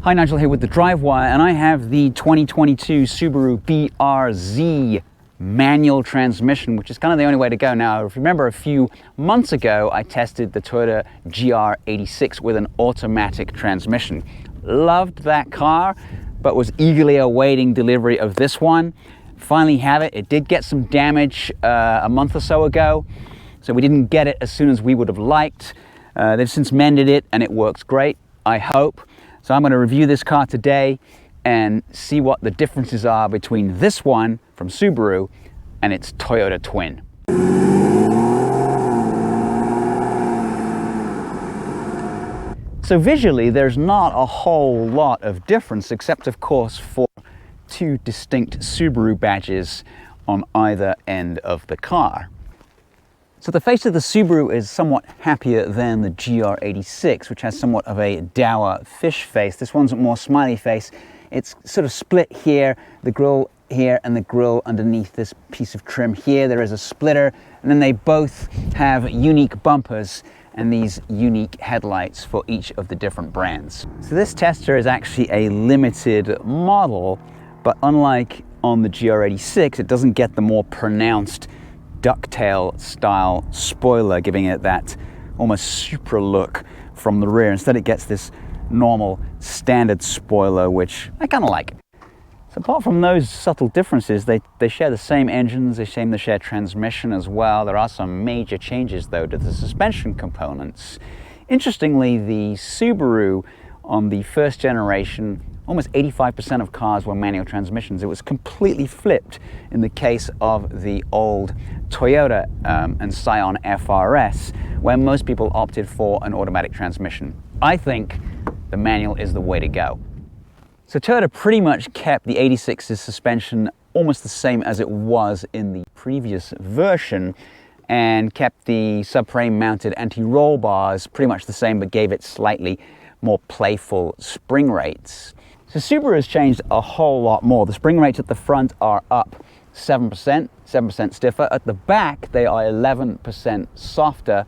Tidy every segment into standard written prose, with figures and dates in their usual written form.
Hi, Nigel here with the Drive Wire, and I have the 2022 Subaru BRZ manual transmission, which is kind of the only way to go. Now, if you remember, a few months ago, I tested the Toyota GR86 with an automatic transmission. Loved that car, but was eagerly awaiting delivery of this one. Finally have it. It did get some damage a month or so ago, so we didn't get it as soon as we would have liked. They've since mended it, and it works great, I hope. So I'm going to review this car today and see what the differences are between this one from Subaru and its Toyota twin. So visually, there's not a whole lot of difference, except of course for two distinct Subaru badges on either end of the car. So the face of the Subaru is somewhat happier than the GR86, which has somewhat of a dour fish face. This one's more smiley face. It's sort of split here, the grille here and the grille underneath this piece of trim here. There is a splitter, and then they both have unique bumpers and these unique headlights for each of the different brands. So this tester is actually a limited model, but unlike on the GR86, it doesn't get the more pronounced ducktail style spoiler, giving it that almost Supra look from the rear. Instead, it gets this normal standard spoiler, which I kind of like. So apart from those subtle differences, they share the same engines, they share transmission as well. There are some major changes though to the suspension components. Interestingly, the Subaru on the first generation, almost 85% of cars were manual transmissions. It was completely flipped in the case of the old Toyota and Scion FRS, where most people opted for an automatic transmission. I think the manual is the way to go. So Toyota pretty much kept the 86's suspension almost the same as it was in the previous version, and kept the subframe mounted anti-roll bars pretty much the same, but gave it slightly more playful spring rates. So Subaru has changed a whole lot more. The spring rates at the front are up 7% stiffer. At the back, they are 11% softer.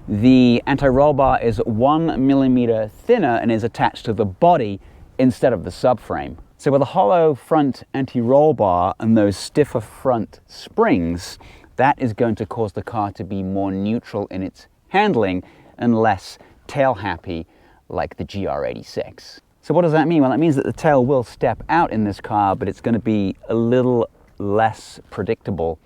The anti-roll bar is 1 millimeter thinner and is attached to the body instead of the subframe. So with a hollow front anti-roll bar and those stiffer front springs, that is going to cause the car to be more neutral in its handling and less tail happy like the GR86. So what does that mean? Well, that means that the tail will step out in this car, but it's going to be a little less predictable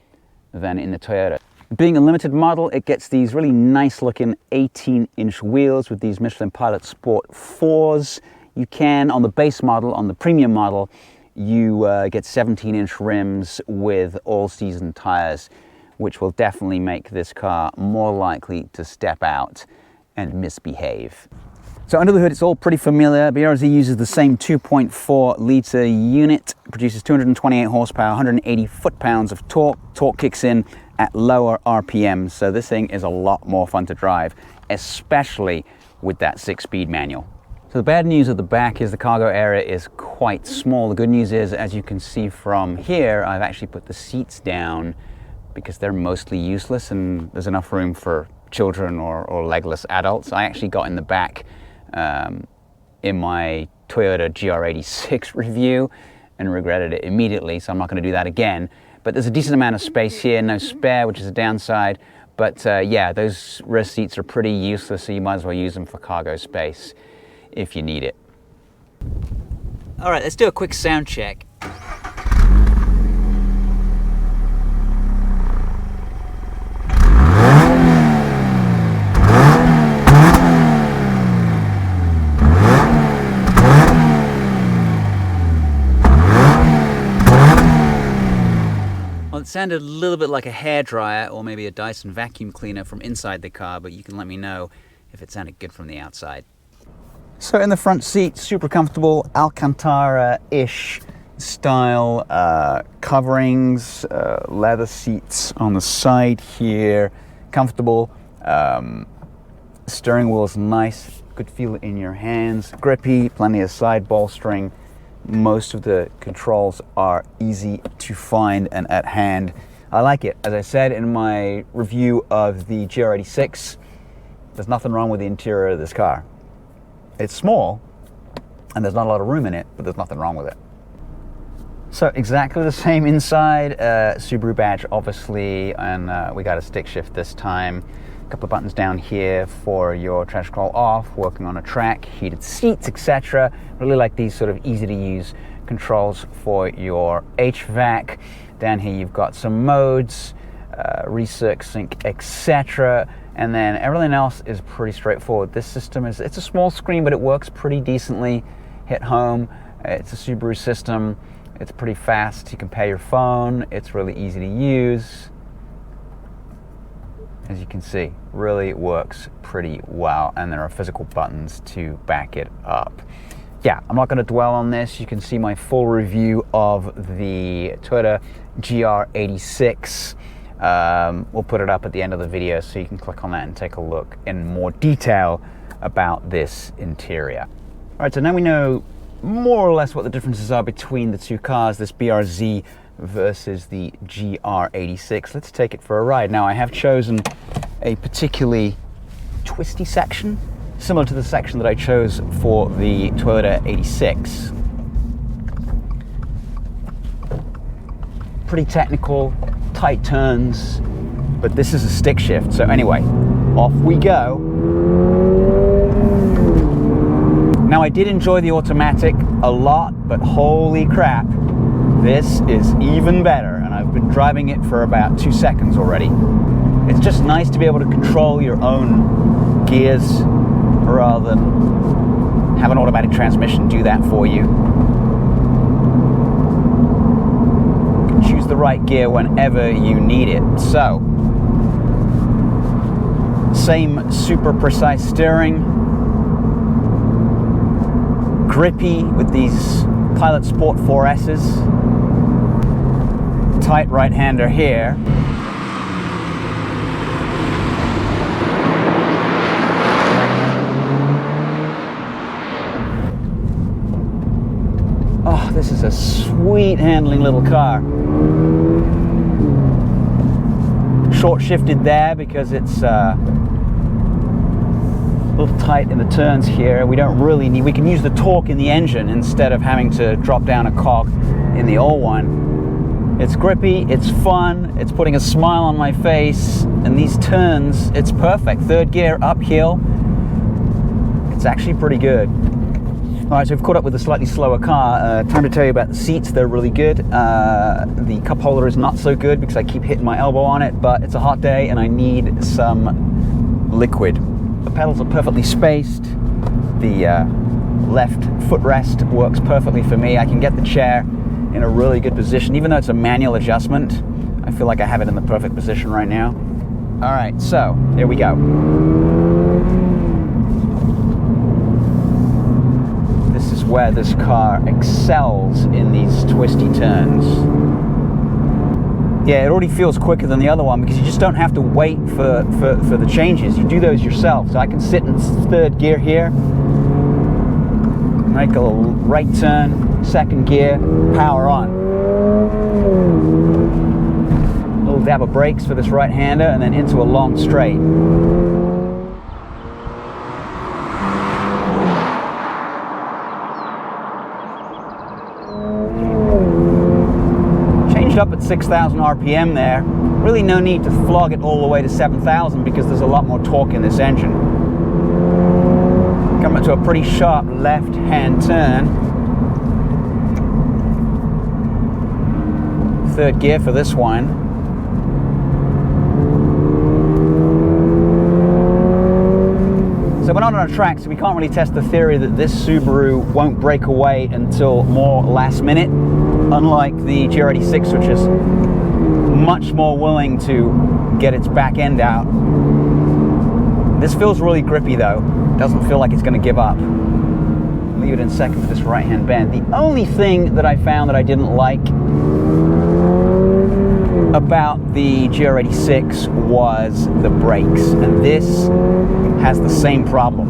than in the Toyota. Being a limited model, it gets these really nice looking 18-inch wheels with these Michelin Pilot Sport 4s. You can, on the base model, on the premium model, you get 17-inch rims with all-season tires, which will definitely make this car more likely to step out and misbehave. So under the hood, it's all pretty familiar. BRZ uses the same 2.4 litre unit, produces 228 horsepower, 180 foot-pounds of torque. Torque kicks in at lower RPMs, so this thing is a lot more fun to drive, especially with that 6-speed manual. So the bad news at the back is the cargo area is quite small. The good news is, as you can see from here, I've actually put the seats down because they're mostly useless and there's enough room for children or legless adults. I actually got in the back in my Toyota GR86 review and regretted it immediately, so I'm not going to do that again. But there's a decent amount of space here, no spare, which is a downside. But yeah, those rear seats are pretty useless, so you might as well use them for cargo space if you need it. All right, let's do a quick sound check. It sounded a little bit like a hairdryer or maybe a Dyson vacuum cleaner from inside the car, but you can let me know if it sounded good from the outside. So in the front seat, super comfortable, Alcantara-ish style coverings, leather seats on the side here, comfortable. Steering wheel's nice, good feel in your hands, grippy, plenty of side bolstering. Most of the controls are easy to find and at hand. I like it. As I said in my review of the GR86, there's nothing wrong with the interior of this car. It's small, and there's not a lot of room in it, but there's nothing wrong with it. So exactly the same inside, Subaru badge obviously, and we got a stick shift this time. A couple of buttons down here for your traction control off, working on a track, heated seats, etc. Really like these sort of easy to use controls for your HVAC. Down here you've got some modes, recirc, sync, etc. And then everything else is pretty straightforward. This system is, it's a small screen, but it works pretty decently. Hit home, it's a Subaru system. It's pretty fast, you can pay your phone, it's really easy to use. As you can see, really works pretty well, and there are physical buttons to back it up. Yeah, I'm not going to dwell on this. You can see my full review of the Toyota GR86. We'll put it up at the end of the video so you can click on that and take a look in more detail about this interior. All right, so now we know more or less what the differences are between the two cars, this BRZ versus the GR86. Let's take it for a ride. Now, I have chosen a particularly twisty section, similar to the section that I chose for the Toyota 86. Pretty technical, tight turns, but this is a stick shift. So anyway, off we go. Now, I did enjoy the automatic a lot, but holy crap, this is even better, and I've been driving it for about 2 seconds already. It's just nice to be able to control your own gears rather than have an automatic transmission do that for you. You can choose the right gear whenever you need it. So, same super precise steering, grippy with these Pilot Sport 4S's, tight right-hander here. Oh, this is a sweet handling little car. Short shifted there because it's a little tight in the turns here. We don't really need, we can use the torque in the engine instead of having to drop down a cog in the old one. It's grippy, it's fun, it's putting a smile on my face, and these turns, it's perfect. Third gear uphill, it's actually pretty good. All right, so we've caught up with a slightly slower car. Time to tell you about the seats. They're really good. The cup holder is not so good because I keep hitting my elbow on it, but it's a hot day and I need some liquid. The pedals are perfectly spaced. The left footrest works perfectly for me. I can get the chair in a really good position. Even though it's a manual adjustment, I feel like I have it in the perfect position right now. All right, so here we go. This is where this car excels in these twisty turns. Yeah, it already feels quicker than the other one because you just don't have to wait for the changes. You do those yourself. So I can sit in third gear here, make a little right turn, second gear, power on. A little dab of brakes for this right-hander and then into a long straight. Up at 6,000 RPM there. Really no need to flog it all the way to 7,000 because there's a lot more torque in this engine. Coming to a pretty sharp left-hand turn. Third gear for this one. So we're not on a track, so we can't really test the theory that this Subaru won't break away until more last minute, unlike the GR86, which is much more willing to get its back end out. This feels really grippy though. Doesn't feel like it's going to give up. Leave it in second for this right-hand bend. The only thing that I found that I didn't like about the GR86 was the brakes, and this has the same problem.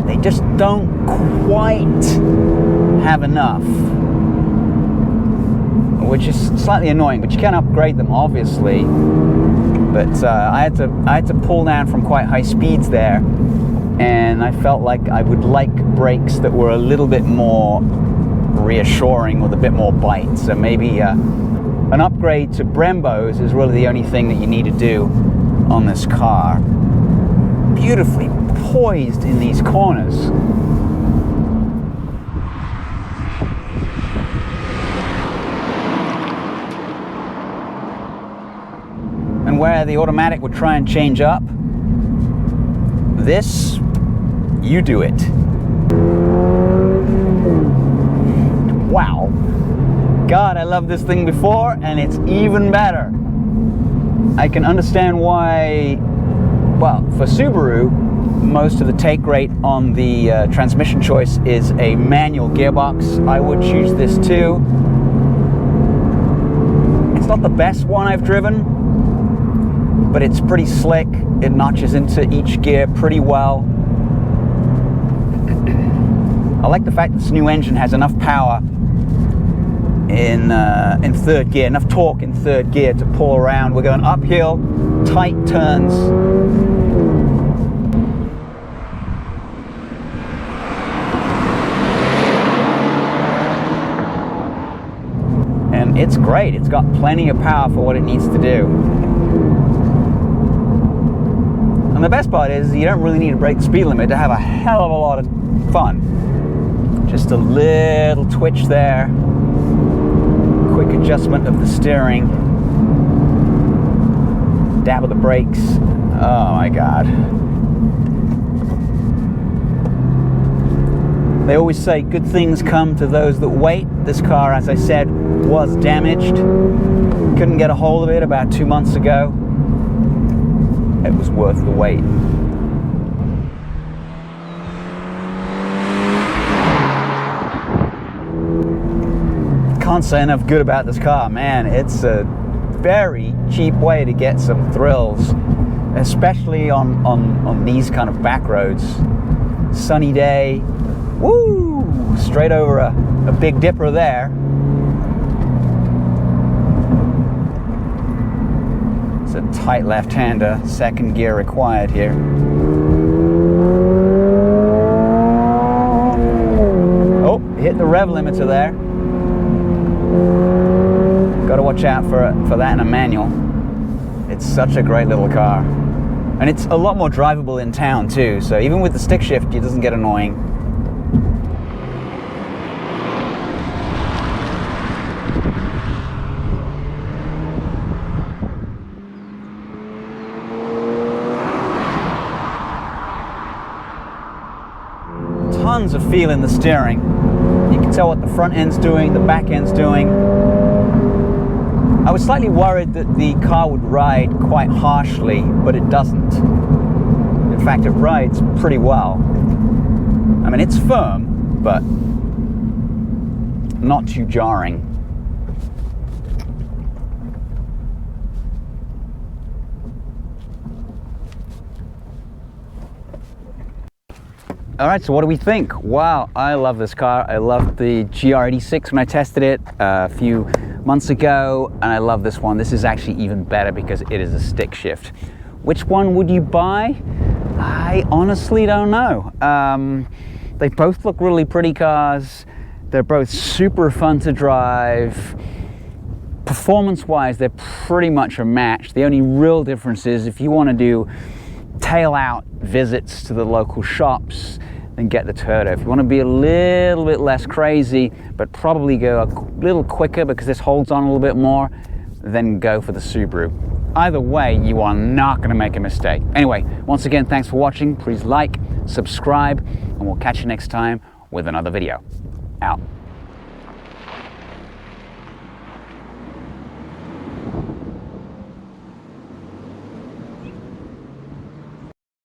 They just don't quite have enough, which is slightly annoying, but you can upgrade them obviously. But I had to pull down from quite high speeds there, and I felt like I would like brakes that were a little bit more reassuring with a bit more bite. So maybe an upgrade to Brembos is really the only thing that you need to do on this car. Beautifully poised in these corners. And where the automatic would try and change up, this, you do it. Wow. God, I loved this thing before, and it's even better. I can understand why, well, for Subaru, most of the take rate on the transmission choice is a manual gearbox. I would choose this too. It's not the best one I've driven, but it's pretty slick. It notches into each gear pretty well. I like the fact that this new engine has enough power in third gear, enough torque in third gear to pull around. We're going uphill, tight turns. And it's great. It's got plenty of power for what it needs to do. And the best part is you don't really need to break the speed limit to have a hell of a lot of fun. Just a little twitch there. Quick adjustment of the steering. Dab of the brakes. Oh my God. They always say good things come to those that wait. This car, as I said, was damaged. Couldn't get a hold of it about 2 months ago. It was worth the wait. Can't say enough good about this car, man. It's a very cheap way to get some thrills, especially on these kind of back roads. Sunny day, woo! Straight over a Big Dipper there. It's a tight left-hander, second gear required here. Oh, hit the rev limiter there. Got to watch out for that in a manual. It's such a great little car. And it's a lot more drivable in town too, so even with the stick shift, it doesn't get annoying. Tons of feel in the steering. You can tell what the front end's doing, the back end's doing. I was slightly worried that the car would ride quite harshly, but it doesn't. In fact, it rides pretty well. I mean, it's firm, but not too jarring. All right, so what do we think? Wow, I love this car. I loved the GR86 when I tested it a few months ago, and I love this one. This is actually even better because it is a stick shift. Which one would you buy? I honestly don't know. They both look really pretty cars. They're both super fun to drive. Performance-wise, they're pretty much a match. The only real difference is if you want to do tail-out visits to the local shops, then get the Toyota. If you want to be a little bit less crazy, but probably go a little quicker because this holds on a little bit more, then go for the Subaru. Either way, you are not going to make a mistake. Anyway, once again, thanks for watching. Please like, subscribe, and we'll catch you next time with another video. Out.